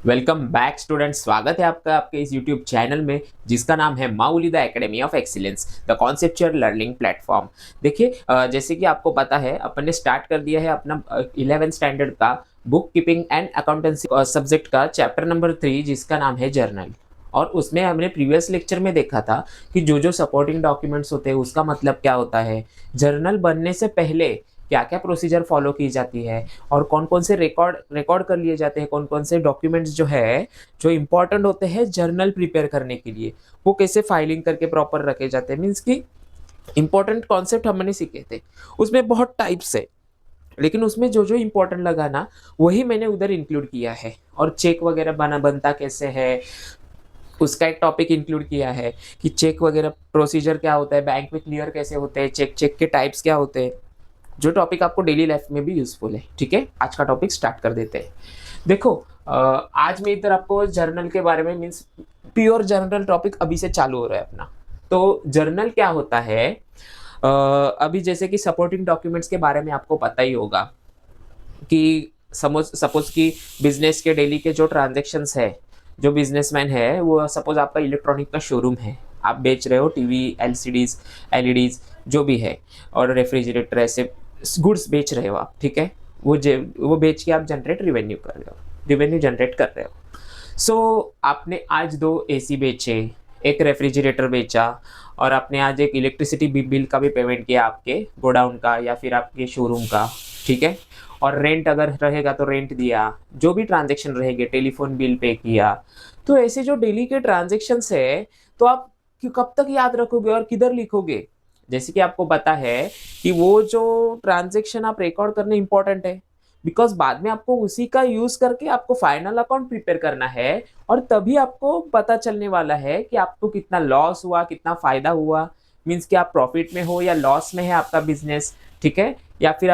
Welcome back students. स्वागत है आपका आपके इस यूट्यूब चैनल में जिसका नाम है Mauli the academy of excellence the conceptual learning platform. देखिए, जैसे कि आपको पता है अपन ने स्टार्ट कर दिया है अपना 11th स्टैंडर्ड का book keeping and accountancy subject का चैप्टर नंबर 3 जिसका नाम है जर्नल। और उसमें हमने प्रीवियस लेक्चर में देखा था कि जो जो सपोर्टिंग डॉक्यूमेंट्स होते हैं उसका मतलब क्या होता है, जर्नल बनने से पहले क्या क्या प्रोसीजर फॉलो की जाती है और कौन कौन से रिकॉर्ड रिकॉर्ड कर लिए जाते हैं, कौन कौन से डॉक्यूमेंट्स जो है जो इंपॉर्टेंट होते हैं जर्नल प्रिपेयर करने के लिए, वो कैसे फाइलिंग करके प्रॉपर रखे जाते हैं। मीन्स कि इंपॉर्टेंट कॉन्सेप्ट हमने सीखे थे। उसमें बहुत टाइप्स है, लेकिन उसमें जो जो इंपॉर्टेंट लगा ना वही मैंने उधर इंक्लूड किया है। और चेक वगैरह बनता कैसे है उसका एक टॉपिक इंक्लूड किया है कि चेक वगैरह प्रोसीजर क्या होता है, बैंक में क्लियर कैसे होते हैं, चेक चेक के टाइप्स क्या होते हैं, जो टॉपिक आपको डेली लाइफ में भी यूजफुल है। ठीक है, आज का टॉपिक स्टार्ट कर देते हैं। देखो, आज मैं इधर आपको जर्नल के बारे में, मीन्स प्योर जर्नल टॉपिक अभी से चालू हो रहा है अपना। तो जर्नल क्या होता है, अभी जैसे कि सपोर्टिंग डॉक्यूमेंट्स के बारे में आपको पता ही होगा कि सपोज कि बिजनेस के डेली के जो ट्रांजेक्शन्स है, जो बिजनेसमैन है वो सपोज आपका इलेक्ट्रॉनिक का शोरूम है, आप बेच रहे हो टीवी, एलसीडीज, एलईडीज जो भी है, और रेफ्रिजरेटर, ऐसे गुड्स बेच रहे हो आप। ठीक है, वो बेच के आप जनरेट रेवेन्यू कर रहे हो, रेवेन्यू जनरेट कर रहे हो। आपने आज 2 एसी बेचे, एक रेफ्रिजरेटर बेचा, और आपने आज एक इलेक्ट्रिसिटी बिल का भी पेमेंट किया आपके गोडाउन का या फिर आपके शोरूम का। ठीक है, और रेंट अगर रहेगा तो रेंट दिया, जो भी ट्रांजेक्शन रहेंगे, टेलीफोन बिल पे किया। तो ऐसे जो डेली के ट्रांजेक्शन्स है, तो आप कब तक याद रखोगे और किधर लिखोगे? जैसे कि आपको पता है कि वो जो ट्रांजेक्शन आप रिकॉर्ड करने इंपॉर्टेंट है, बिकॉज बाद में आपको उसी का यूज करके आपको फाइनल अकाउंट प्रिपेयर करना है, और तभी आपको पता चलने वाला है कि आपको कितना लॉस हुआ, कितना फायदा हुआ। मीन्स कि आप प्रॉफिट में हो या लॉस में है आपका बिजनेस। ठीक है, या फिर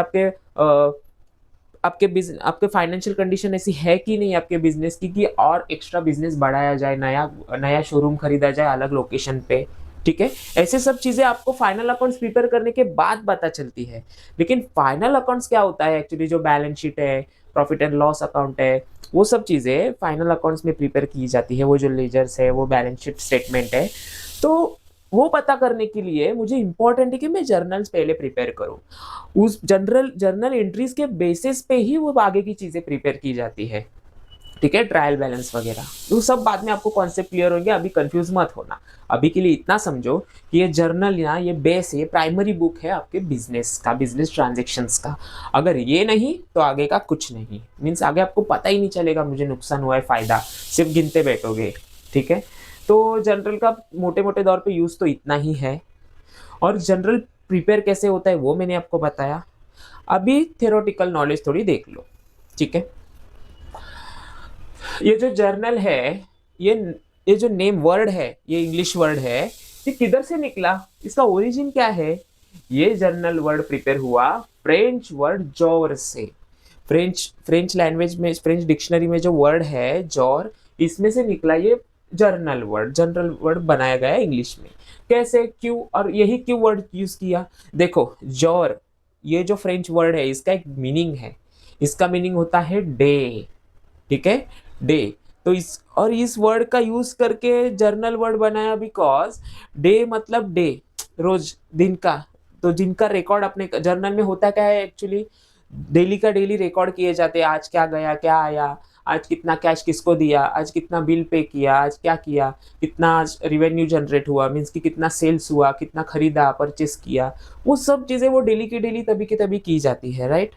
आपके फाइनेंशियल कंडीशन ऐसी है कि नहीं आपके बिजनेस की कि और एक्स्ट्रा बिजनेस बढ़ाया जाए, नया नया शोरूम खरीदा जाए अलग लोकेशन पे। ठीक है, ऐसे सब चीजें आपको फाइनल अकाउंट्स प्रिपेयर करने के बाद पता चलती है। लेकिन फाइनल अकाउंट्स क्या होता है एक्चुअली, जो बैलेंस शीट है, प्रॉफिट एंड लॉस अकाउंट है, वो सब चीजें फाइनल अकाउंट्स में प्रिपेयर की जाती है। वो जो लेजर्स है, वो बैलेंस शीट स्टेटमेंट है। तो वो पता करने के लिए मुझे इंपॉर्टेंट है कि मैं जर्नल्स पहले प्रिपेयर करूं। उस जर्नल एंट्रीज के बेसिस पे ही वो आगे की चीजें प्रिपेयर की जाती है। ठीक है, ट्रायल बैलेंस वगैरह तो सब बाद में आपको कॉन्सेप्ट क्लियर होंगे, अभी कंफ्यूज मत होना। अभी के लिए इतना समझो कि ये जर्नल ना, ये बेस है, ये प्राइमरी बुक है आपके बिजनेस का, बिजनेस ट्रांजेक्शन्स का। अगर ये नहीं तो आगे का कुछ नहीं। मीन्स आगे आपको पता ही नहीं चलेगा मुझे नुकसान हुआ है, फायदा, सिर्फ गिनते बैठोगे। ठीक है, तो जनरल का मोटे मोटे तौर पे यूज तो इतना ही है। और जनरल प्रिपेयर कैसे होता है वो मैंने आपको बताया। अभी थ्योरेटिकल नॉलेज थोड़ी देख लो। ठीक है, ये जो जर्नल है, ये ये जो नेम वर्ड है, ये इंग्लिश वर्ड है, ये किधर से निकला, इसका ओरिजिन क्या है? ये जर्नल वर्ड प्रिपेयर हुआ फ्रेंच वर्ड जॉर से। फ्रेंच लैंग्वेज में, फ्रेंच डिक्शनरी में जो वर्ड है जॉर, इसमें से निकला ये जर्नल वर्ड। जनरल वर्ड बनाया गया इंग्लिश में। कैसे, क्यों, और यही क्यों वर्ड यूज किया? देखो, जॉर, ये जो फ्रेंच वर्ड है इसका एक मीनिंग है। इसका मीनिंग होता है डे। ठीक है, डे। तो इस वर्ड का यूज करके जर्नल वर्ड बनाया, बिकॉज डे मतलब डे, रोज, दिन का। तो जिनका रिकॉर्ड अपने जर्नल में होता क्या है एक्चुअली, डेली का डेली रिकॉर्ड किए जाते हैं। आज क्या गया, क्या आया, आज कितना कैश किसको दिया, आज कितना बिल पे किया, आज क्या किया, कितना रिवेन्यू जनरेट हुआ, मीन्स कि कितना सेल्स हुआ, कितना खरीदा, परचेस किया। वो सब चीजें वो डेली की डेली तभी की तभी की जाती है, राइट।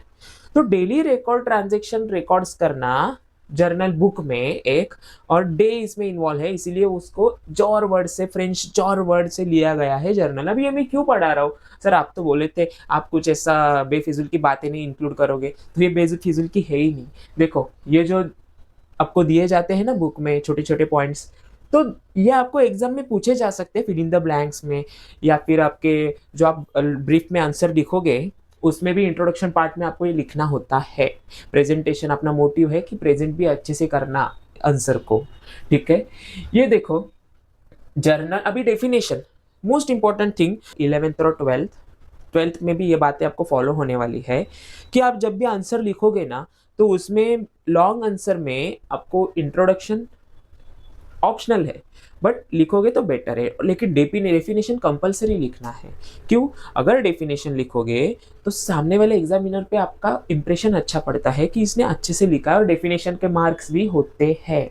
तो डेली रिकॉर्ड ट्रांजेक्शन रिकॉर्ड्स करना जर्नल बुक में एक, और डे इसमें इन्वॉल्व है, इसीलिए उसको जॉर वर्ड से, फ्रेंच जॉर वर्ड से लिया गया है जर्नल। अभी ये मैं क्यों पढ़ा रहा हूँ सर, आप तो बोले थे आप कुछ ऐसा बेफिजुल की बातें नहीं इंक्लूड करोगे, तो ये बेफिजुल की है ही नहीं। देखो, ये जो आपको दिए जाते हैं ना बुक में छोटे छोटे पॉइंट्स, तो ये आपको एग्जाम में पूछे जा सकते हैं फिल इन द ब्लैंक्स में, या फिर आपके जो आप ब्रीफ में आंसर लिखोगे उसमें भी इंट्रोडक्शन पार्ट में आपको ये लिखना होता है। प्रेजेंटेशन अपना मोटिव है कि प्रेजेंट भी अच्छे से करना आंसर को। ठीक है, ये देखो जर्नल, अभी definition, most important thing 11th और 12th में भी ये बातें आपको फॉलो होने वाली है कि आप जब भी आंसर लिखोगे ना, तो उसमें लॉन्ग आंसर में आपको इंट्रोडक्शन ऑप्शनल है, बट लिखोगे तो बेटर है, लेकिन डेफिनेशन कंपलसरी लिखना है। क्यों? अगर डेफिनेशन लिखोगे तो सामने वाले एग्जामिनर पे आपका इंप्रेशन अच्छा पड़ता है कि इसने अच्छे से लिखा है, और डेफिनेशन के मार्क्स भी होते हैं।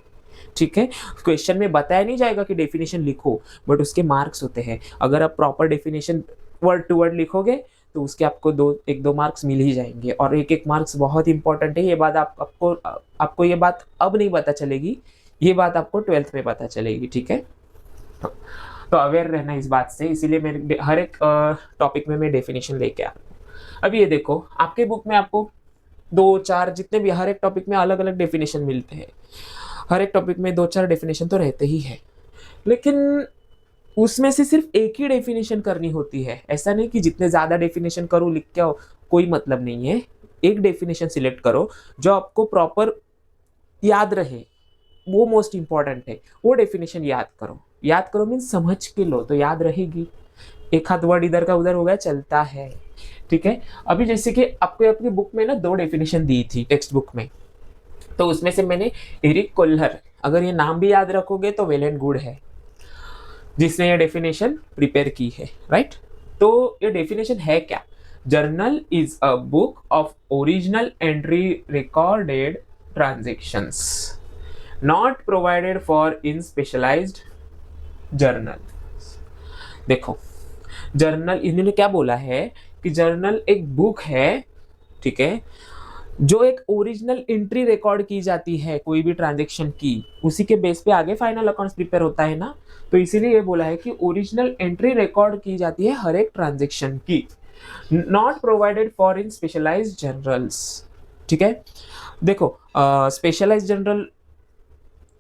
ठीक है, क्वेश्चन में बताया नहीं जाएगा कि डेफिनेशन लिखो, बट उसके मार्क्स होते हैं। अगर आप proper definition word to word लिखोगे तो उसके आपको एक दो मार्क्स मिल ही जाएंगे, और एक एक मार्क्स बहुत इंपॉर्टेंट है। ये बात आपको ये बात अब नहीं पता चलेगी, ये बात आपको 12th में पता चलेगी। ठीक है, तो अवेयर रहना इस बात से, इसीलिए मैं हर एक टॉपिक में मैं डेफिनेशन लेके आ रहा हूँ। अब ये देखो, आपके बुक में आपको 2-4 जितने भी हर एक टॉपिक में अलग अलग डेफिनेशन मिलते हैं। हर एक टॉपिक में 2-4 डेफिनेशन तो रहते ही है, लेकिन उसमें से सिर्फ एक ही डेफिनेशन करनी होती है। ऐसा नहीं कि जितने ज़्यादा डेफिनेशन करो लिख के आओ, कोई मतलब नहीं है। एक डेफिनेशन सिलेक्ट करो जो आपको प्रॉपर याद रहे, वो मोस्ट इंपॉर्टेंट है। वो डेफिनेशन याद करो मीन्स समझ के लो तो याद रहेगी। एक हाथ वर्ड इधर का उधर हो गया चलता है। ठीक है, अभी जैसे कि आपको अपनी बुक में ना 2 डेफिनेशन दी थी टेक्स्ट बुक में, तो उसमें से मैंने एरिक कोल्हर, अगर ये नाम भी याद रखोगे तो वेल एंड गुड है, जिसने ये डेफिनेशन प्रिपेयर की है, राइट। तो ये डेफिनेशन है क्या? Journal is a book of original entry recorded transactions not provided for in specialized journal. देखो, जर्नल इन्होंने क्या बोला है कि जर्नल एक बुक है, ठीक है, जो एक ओरिजिनल एंट्री रिकॉर्ड की जाती है कोई भी ट्रांजेक्शन की, उसी के बेस पे आगे फाइनल अकाउंट्स प्रिपेयर होता है ना। तो इसीलिए ये बोला है कि ओरिजिनल एंट्री रिकॉर्ड की जाती है हर एक ट्रांजेक्शन की, not provided for in specialized journals. ठीक है, देखो स्पेशलाइज्ड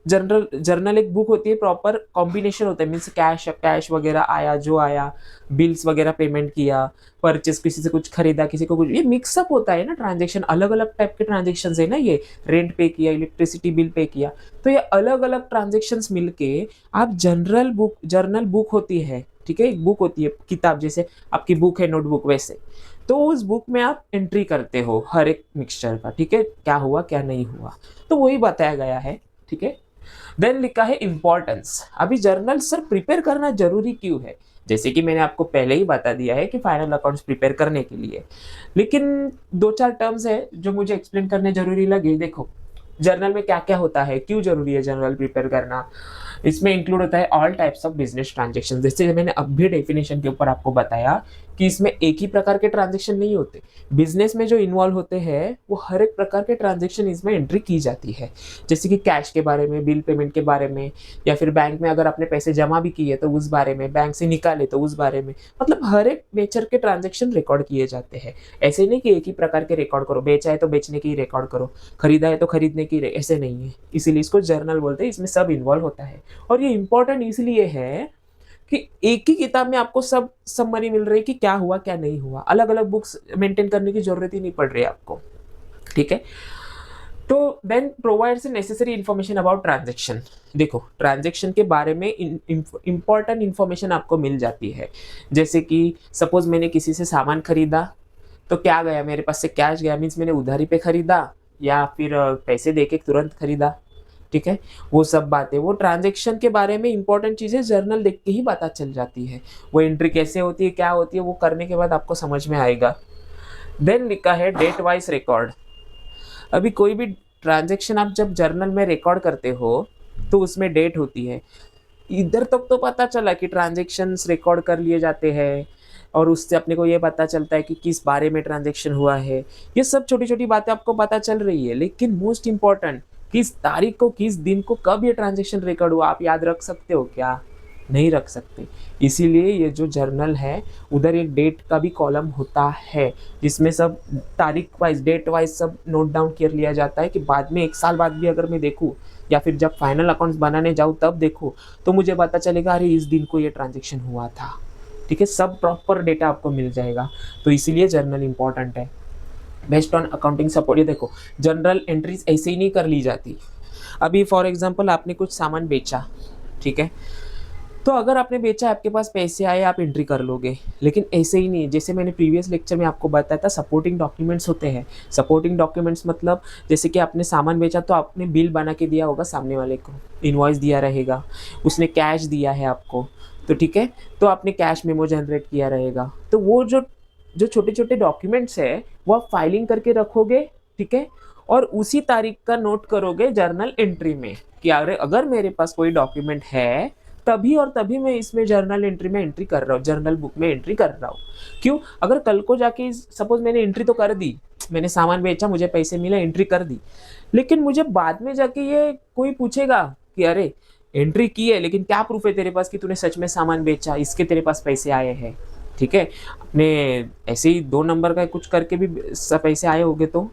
जर्नल एक बुक होती है, प्रॉपर कॉम्बिनेशन होता है, मीन्स कैश वगैरह आया, जो आया, बिल्स वगैरह पेमेंट किया, परचेस किसी से कुछ खरीदा, किसी को कुछ, ये मिक्सअप होता है ना ट्रांजेक्शन, अलग अलग टाइप के ट्रांजेक्शन है ना। ये रेंट पे किया, इलेक्ट्रिसिटी बिल पे किया, तो ये अलग अलग ट्रांजेक्शन मिलके आप जर्नल बुक होती है। ठीक है, एक बुक होती है, किताब जैसे आपकी बुक है नोटबुक, वैसे तो उस बुक में आप एंट्री करते हो हर एक मिक्सचर का। ठीक है, क्या हुआ क्या नहीं हुआ, तो वही बताया गया है। ठीक है, देन लिखा है इंपॉर्टेंस। अभी जर्नल सर प्रिपेयर करना जरूरी क्यों है? जैसे कि मैंने आपको पहले ही बता दिया है कि फाइनल अकाउंट्स प्रिपेयर करने के लिए, लेकिन 2-4 टर्म्स है जो मुझे एक्सप्लेन करने जरूरी लगे। देखो, जर्नल में क्या क्या होता है, क्यों जरूरी है जर्नल प्रिपेयर करना। इसमें इंक्लूड होता है all types of business transaction, जैसे मैंने अभी डेफिनेशन के ऊपर आपको बताया कि इसमें एक ही प्रकार के ट्रांजेक्शन नहीं होते। बिजनेस में जो इन्वॉल्व होते हैं वो हर एक प्रकार के ट्रांजेक्शन इसमें एंट्री की जाती है, जैसे कि कैश के बारे में, बिल पेमेंट के बारे में, या फिर बैंक में अगर आपने पैसे जमा भी किए तो उस बारे में, बैंक से निकाले तो उस बारे में, मतलब हर एक नेचर के ट्रांजेक्शन रिकॉर्ड किए जाते हैं। ऐसे नहीं कि एक ही प्रकार के रिकॉर्ड करो, बेचा है तो बेचने की रिकॉर्ड करो, खरीदा है तो खरीदने की, ऐसे नहीं है। इसीलिए इसको जर्नल बोलते हैं, इसमें सब इन्वॉल्व होता है। और ये इंपॉर्टेंट इसलिए है कि एक ही किताब में आपको सब समरी मिल रही है कि क्या हुआ क्या नहीं हुआ, अलग अलग बुक्स मेंटेन करने की जरूरत ही नहीं पड़ रही है आपको। ठीक है, तो then provides necessary information about transaction. देखो, ट्रांजेक्शन के बारे में इंपॉर्टेंट इंफॉर्मेशन आपको मिल जाती है, जैसे कि सपोज मैंने किसी से सामान खरीदा, तो क्या गया मेरे पास से, कैश गया मीन्स मैंने उधारी पे खरीदा या फिर पैसे देके तुरंत खरीदा। ठीक है, वो सब बातें, वो ट्रांजेक्शन के बारे में इंपॉर्टेंट चीज़ें जर्नल देख के ही पता चल जाती है। वो एंट्री कैसे होती है, क्या होती है, वो करने के बाद आपको समझ में आएगा। देन लिखा है डेट वाइज रिकॉर्ड। अभी कोई भी ट्रांजेक्शन आप जब जर्नल में रिकॉर्ड करते हो तो उसमें डेट होती है। इधर तक तो पता चला कि ट्रांजेक्शन्स रिकॉर्ड कर लिए जाते हैं, और उससे अपने को ये पता चलता है कि किस बारे में ट्रांजेक्शन हुआ है। ये सब छोटी छोटी बातें आपको पता चल रही है, लेकिन मोस्ट इंपॉर्टेंट, किस तारीख को, किस दिन को, कब ये ट्रांजेक्शन रिकॉर्ड हुआ, आप याद रख सकते हो क्या? नहीं रख सकते। इसीलिए ये जो जर्नल है उधर एक डेट का भी कॉलम होता है, जिसमें सब तारीख वाइज, डेट वाइज सब नोट डाउन कर लिया जाता है कि बाद में 1 साल बाद भी अगर मैं देखूँ या फिर जब फाइनल अकाउंट्स बनाने जाऊँ तब देखूँ तो मुझे पता चलेगा अरे इस दिन को ये ट्रांजेक्शन हुआ था। ठीक है, सब प्रॉपर डेटा आपको मिल जाएगा, तो इसीलिए जर्नल इंपॉर्टेंट है। बेस्ड ऑन अकाउंटिंग सपोर्ट, ये देखो जनरल एंट्रीज ऐसे ही नहीं कर ली जाती। अभी फॉर एग्जांपल आपने कुछ सामान बेचा, ठीक है, तो अगर आपने बेचा, आपके पास पैसे आए, आप एंट्री कर लोगे। लेकिन ऐसे ही नहीं, जैसे मैंने प्रीवियस लेक्चर में आपको बताया था, सपोर्टिंग डॉक्यूमेंट्स होते हैं। सपोर्टिंग डॉक्यूमेंट्स मतलब जैसे कि आपने सामान बेचा तो आपने बिल बना के दिया होगा सामने वाले को, इनवॉइस दिया रहेगा, उसने कैश दिया है आपको, तो ठीक है, तो आपने कैश मेमो जनरेट किया रहेगा। तो वो जो जो छोटे छोटे डॉक्यूमेंट्स है वो आप फाइलिंग करके रखोगे, ठीक है, और उसी तारीख का नोट करोगे जर्नल एंट्री में कि अरे अगर मेरे पास कोई डॉक्यूमेंट है तभी और तभी मैं इसमें जर्नल एंट्री में एंट्री कर रहा हूँ, जर्नल बुक में एंट्री कर रहा हूँ। क्यों? अगर कल को जाके सपोज मैंने एंट्री तो कर दी, मैंने सामान बेचा, मुझे पैसे मिले, एंट्री कर दी, लेकिन मुझे बाद में जाके ये कोई पूछेगा कि अरे एंट्री की है लेकिन क्या प्रूफ है तेरे पास कि तूने सच में सामान बेचा, इसके तेरे पास पैसे आए हैं, ठीक है, अपने ऐसे ही 2 नंबर का कुछ करके भी पैसे आए होंगे तो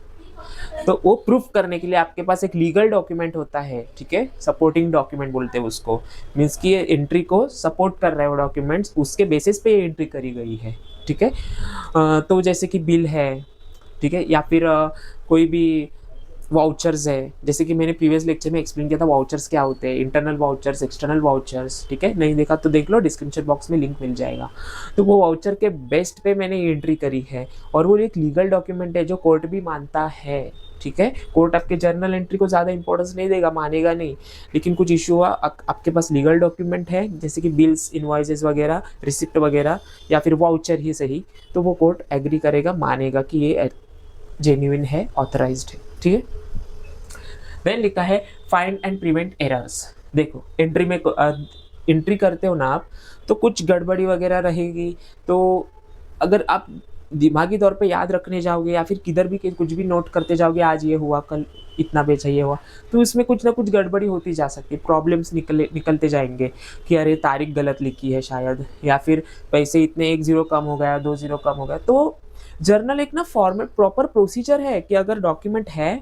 वो प्रूफ करने के लिए आपके पास एक लीगल डॉक्यूमेंट होता है, ठीक है, सपोर्टिंग डॉक्यूमेंट बोलते हैं उसको, मीन्स कि ये एंट्री को सपोर्ट कर रहे हो डॉक्यूमेंट्स, उसके बेसिस पे ये एंट्री करी गई है, ठीक है। तो जैसे कि बिल है, ठीक है, या फिर कोई भी वाउचर्स है, जैसे कि मैंने प्रीवियस लेक्चर में एक्सप्लेन किया था वाउचर्स क्या होते हैं, इंटरनल वाउचर्स, एक्सटर्नल वाउचर्स, ठीक है, नहीं देखा तो देख लो, डिस्क्रिप्शन बॉक्स में लिंक मिल जाएगा। तो वो वाउचर के बेस्ट पे मैंने एंट्री करी है और वो एक लीगल डॉक्यूमेंट है जो कोर्ट भी मानता है, ठीक है। कोर्ट आपके जर्नल एंट्री को ज़्यादा इंपॉर्टेंस नहीं देगा, मानेगा नहीं, लेकिन कुछ इशू हुआ, आपके पास लीगल डॉक्यूमेंट है जैसे कि बिल्स, इनवॉइसेस वगैरह, रिसिप्ट वगैरह, या फिर वाउचर ही सही, तो वो कोर्ट एग्री करेगा, मानेगा कि ये जेन्युइन है, ऑथराइज्ड है, ठीक है। देन लिखा है फाइंड एंड प्रिवेंट एरर्स। देखो एंट्री में एंट्री करते हो ना आप, तो कुछ गड़बड़ी वगैरह रहेगी, तो अगर आप दिमागी तौर पे याद रखने जाओगे या फिर किधर भी कुछ भी नोट करते जाओगे, आज ये हुआ, कल इतना बेचा, ये हुआ, तो इसमें कुछ ना कुछ गड़बड़ी होती जा सकती है, प्रॉब्लम्स निकलते जाएंगे कि अरे तारीख गलत लिखी है शायद, या फिर पैसे इतने 1 ज़ीरो कम हो गया, 2 ज़ीरो कम हो गया। तो जर्नल एक ना फॉर्मेट, प्रॉपर प्रोसीजर है कि अगर डॉक्यूमेंट है,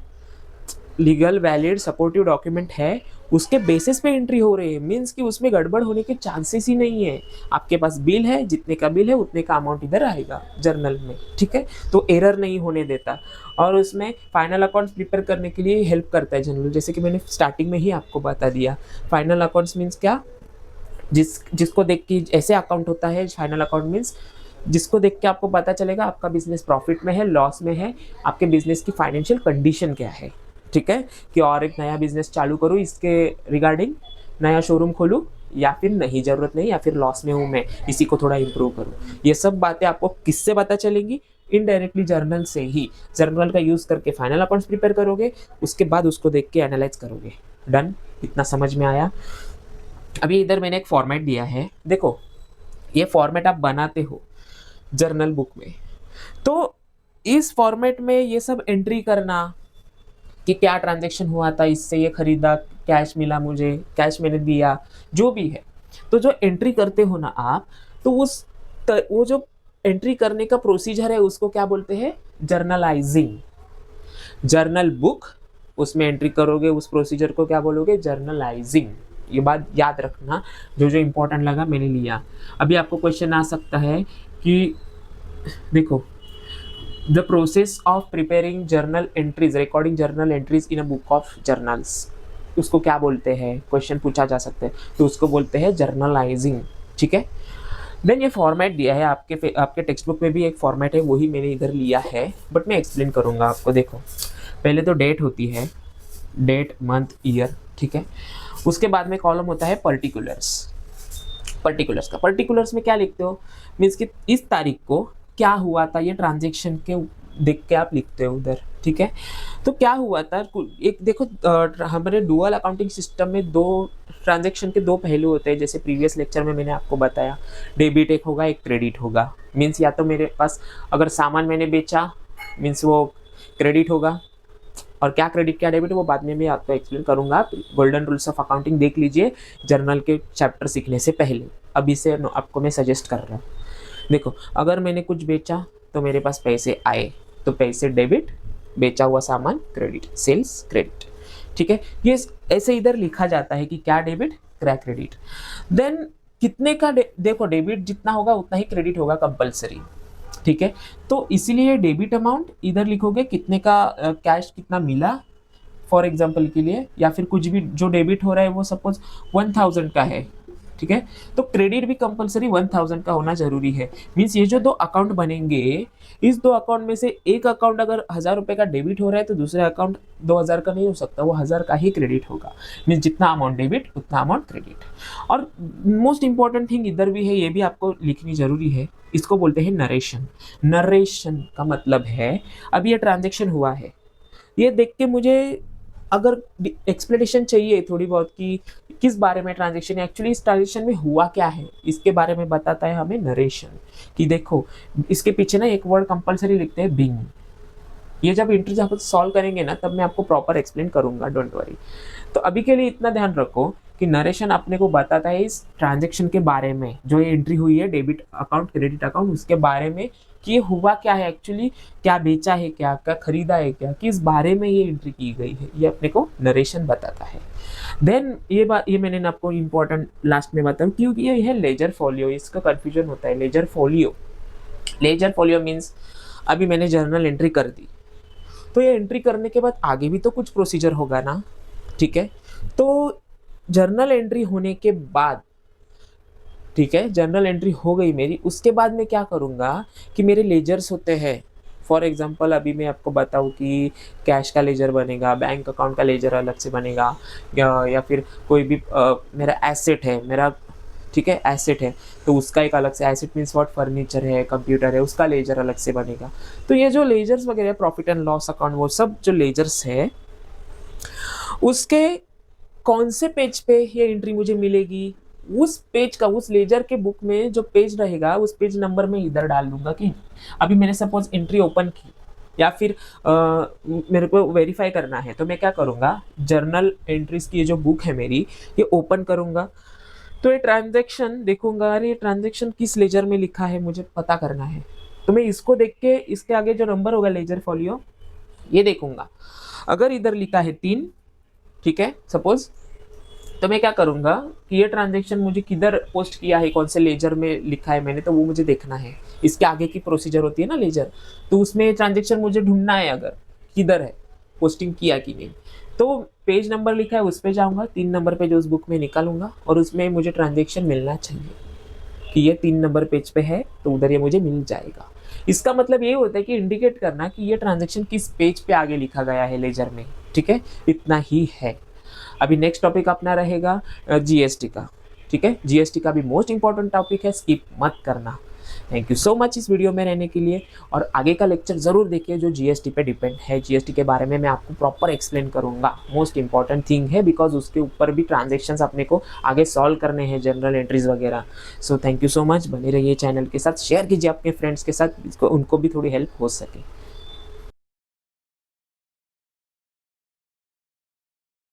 लीगल वैलिड सपोर्टिव डॉक्यूमेंट है, उसके बेसिस पे एंट्री हो रही है, मीन्स कि उसमें गड़बड़ होने के चांसेस ही नहीं है। आपके पास बिल है, जितने का बिल है उतने का अमाउंट इधर आएगा जर्नल में, ठीक है, तो एरर नहीं होने देता। और उसमें फाइनल अकाउंट्स प्रिपेयर करने के लिए हेल्प करता है जर्नल, जैसे कि मैंने स्टार्टिंग में ही आपको बता दिया। फाइनल अकाउंट्स मीन्स क्या, जिसको देख के ऐसे अकाउंट होता है, फाइनल अकाउंट मीन्स जिसको देख के आपको पता चलेगा आपका बिजनेस प्रॉफिट में है, लॉस में है, आपके बिजनेस की फाइनेंशियल कंडीशन क्या है, ठीक है, कि और एक नया बिजनेस चालू करूँ इसके रिगार्डिंग, नया शोरूम खोलूँ, या फिर नहीं ज़रूरत नहीं, या फिर लॉस में हूँ मैं, इसी को थोड़ा इंप्रूव करूँ। ये सब बातें आपको किससे पता चलेंगी? इनडायरेक्टली जर्नल से ही। जर्नल का यूज़ करके फाइनल अकाउंट्स प्रिपेयर करोगे, उसके बाद उसको देख के एनालाइज करोगे। डन? इतना समझ में आया? अभी इधर मैंने एक फॉर्मेट दिया है, देखो ये फॉर्मेट आप बनाते हो जर्नल बुक में, तो इस फॉर्मेट में ये सब एंट्री करना कि क्या ट्रांजैक्शन हुआ था, इससे ये खरीदा, कैश मिला मुझे, कैश मैंने दिया, जो भी है, तो जो एंट्री करते हो ना आप, तो वो जो एंट्री करने का प्रोसीजर है उसको क्या बोलते हैं? जर्नलाइजिंग। जर्नल बुक, उसमें एंट्री करोगे, उस प्रोसीजर को क्या बोलोगे? जर्नलाइजिंग। ये बात याद रखना, जो जो इंपॉर्टेंट लगा मैंने लिया। अभी आपको क्वेश्चन आ सकता है कि देखो, the process of preparing journal entries, recording journal entries in a book of journals, उसको क्या बोलते हैं? क्वेश्चन पूछा जा सकता है, तो उसको बोलते हैं जर्नलाइजिंग, ठीक है। देन ये फॉर्मेट दिया है आपके टेक्स्ट बुक में भी एक फॉर्मेट है, वही मैंने इधर लिया है, बट मैं एक्सप्लेन करूँगा आपको। देखो पहले तो डेट होती है, डेट, मंथ, ईयर, ठीक है। उसके बाद में कॉलम होता है पर्टिकुलर्स। पर्टिकुलर्स में क्या लिखते हो? मीन्स कि इस तारीख को क्या हुआ था, ये ट्रांजेक्शन के देख के आप लिखते हो उधर, ठीक है। तो क्या हुआ था, एक देखो हमारे डुअल अकाउंटिंग सिस्टम में दो ट्रांजेक्शन के दो पहलू होते हैं, जैसे प्रीवियस लेक्चर में मैंने आपको बताया, डेबिट एक होगा, एक क्रेडिट होगा। मीन्स या तो मेरे पास अगर सामान मैंने बेचा, मीन्स वो क्रेडिट होगा, और क्या क्रेडिट क्या डेबिट वो बाद में मैं आपको एक्सप्लेन करूंगा। आप गोल्डन रूल्स ऑफ अकाउंटिंग देख लीजिए जर्नल के चैप्टर सीखने से पहले, अभी से आपको मैं सजेस्ट कर रहा हूँ। देखो अगर मैंने कुछ बेचा तो मेरे पास पैसे आए, तो पैसे डेबिट, बेचा हुआ सामान क्रेडिट, सेल्स क्रेडिट, ठीक है। ये ऐसे इधर लिखा जाता है कि क्या डेबिट, क्या क्रेडिट। देन कितने का देखो डेबिट जितना होगा उतना ही क्रेडिट होगा कंपलसरी, ठीक है। तो इसीलिए डेबिट अमाउंट इधर लिखोगे, कितने का कैश कितना मिला फॉर एग्जांपल के लिए, या फिर कुछ भी जो डेबिट हो रहा है वो सपोज 1000 का है, ठीक है। तो क्रेडिट भी कंपलसरी 1000 का होना जरूरी है। मीन्स ये जो दो अकाउंट बनेंगे, इस दो अकाउंट में से एक अकाउंट अगर 1000 रुपए का डेबिट हो रहा है तो दूसरा अकाउंट 2000 का नहीं हो सकता, वो 1000 का ही क्रेडिट होगा। मीन्स जितना अमाउंट डेबिट उतना अमाउंट क्रेडिट। और मोस्ट इंपॉर्टेंट थिंग इधर भी है, ये भी आपको लिखनी जरूरी है, इसको बोलते हैं नरेशन। नरेशन का मतलब है अब ये ट्रांजेक्शन हुआ है, ये देख के मुझे अगर एक्सप्लेनेशन चाहिए थोड़ी बहुत कि किस बारे में ट्रांजेक्शन है, एक्चुअली इस ट्रांजेक्शन में हुआ क्या है, इसके बारे में बताता है हमें नरेशन। कि देखो इसके पीछे ना एक वर्ड कंपलसरी लिखते हैं, बिंग। ये जब एंट्री जब सॉल्व करेंगे ना तब मैं आपको प्रॉपर एक्सप्लेन करूंगा, डोंट वरी। तो अभी के लिए इतना ध्यान रखो कि नरेशन अपने को बताता है इस ट्रांजेक्शन के बारे में, जो ये एंट्री हुई है डेबिट अकाउंट क्रेडिट अकाउंट, उसके बारे में कि ये हुआ क्या है एक्चुअली, क्या बेचा है, क्या क्या खरीदा है, क्या किस बारे में ये एंट्री की गई है, ये अपने को नरेशन बताता है। देन ये बात ये मैंने आपको इंपॉर्टेंट लास्ट में बताऊँ क्योंकि ये है लेजर फोलियो, इसका कन्फ्यूजन होता है। Ledger folio, ledger folio means अभी मैंने जर्नल एंट्री कर दी, तो ये एंट्री करने के बाद आगे भी तो कुछ प्रोसीजर होगा ना, ठीक है। तो जर्नल एंट्री होने के बाद, ठीक है, जर्नल एंट्री हो गई मेरी, उसके बाद मैं क्या करूँगा कि मेरे लेजर्स होते हैं। फॉर एग्जांपल अभी मैं आपको बताऊँ कि कैश का लेजर बनेगा, बैंक अकाउंट का लेजर अलग से बनेगा, या फिर कोई भी मेरा एसेट है, मेरा ठीक है एसेट है तो उसका एक अलग से, एसेट मीन्स व्हाट, फर्नीचर है, कंप्यूटर है, उसका लेजर अलग से बनेगा। तो ये जो लेजर्स वगैरह प्रॉफिट एंड लॉस अकाउंट, वो सब जो लेजर्स है उसके कौन से पेज पे ये एंट्री मुझे मिलेगी, उस पेज का, उस लेजर के बुक में जो पेज रहेगा उस पेज नंबर में इधर डाल दूंगा कि अभी मैंने सपोज एंट्री ओपन की, या फिर मेरे को वेरीफाई करना है, तो मैं क्या करूँगा, जर्नल एंट्रीज की ये जो बुक है मेरी, ये ओपन करूँगा, तो ये ट्रांजैक्शन देखूंगा, अरे ये ट्रांजैक्शन किस लेजर में लिखा है मुझे पता करना है, तो मैं इसको देख के इसके आगे जो नंबर होगा लेजर फॉलियो ये देखूंगा। अगर इधर लिखा है 3, ठीक है सपोज, तो मैं क्या करूंगा कि ये ट्रांजैक्शन मुझे किधर पोस्ट किया है, कौन से लेजर में लिखा है मैंने, तो वो मुझे देखना है। इसके आगे की प्रोसीजर होती है ना लेजर, तो उसमें ट्रांजैक्शन मुझे ढूंढना है अगर किधर है, पोस्टिंग किया कि नहीं। तो पेज नंबर लिखा है उस पे जाऊंगा, 3 नंबर पे जो उस बुक में निकालूंगा और उसमें मुझे ट्रांजैक्शन मिलना चाहिए कि ये 3 नंबर पेज पे है, तो उधर ये मुझे मिल जाएगा। इसका मतलब ये होता है कि इंडिकेट करना कि ये ट्रांजैक्शन किस पेज पे आगे लिखा गया है लेजर में, ठीक है, इतना ही है। अभी नेक्स्ट टॉपिक अपना रहेगा जीएसटी का, ठीक है। जीएसटी का भी मोस्ट इंपॉर्टेंट टॉपिक है, स्किप मत करना। थैंक यू सो मच इस वीडियो में रहने के लिए, और आगे का लेक्चर ज़रूर देखिए जो जीएसटी पे डिपेंड है। जीएसटी के बारे में मैं आपको प्रॉपर एक्सप्लेन करूंगा, मोस्ट इंपॉर्टेंट थिंग है, बिकॉज उसके ऊपर भी ट्रांजेक्शन्स अपने को आगे सॉल्व करने हैं, जनरल एंट्रीज वगैरह। So thank you so much, बने रहिए चैनल के साथ, शेयर कीजिए अपने फ्रेंड्स के साथ, उनको भी थोड़ी हेल्प हो सके।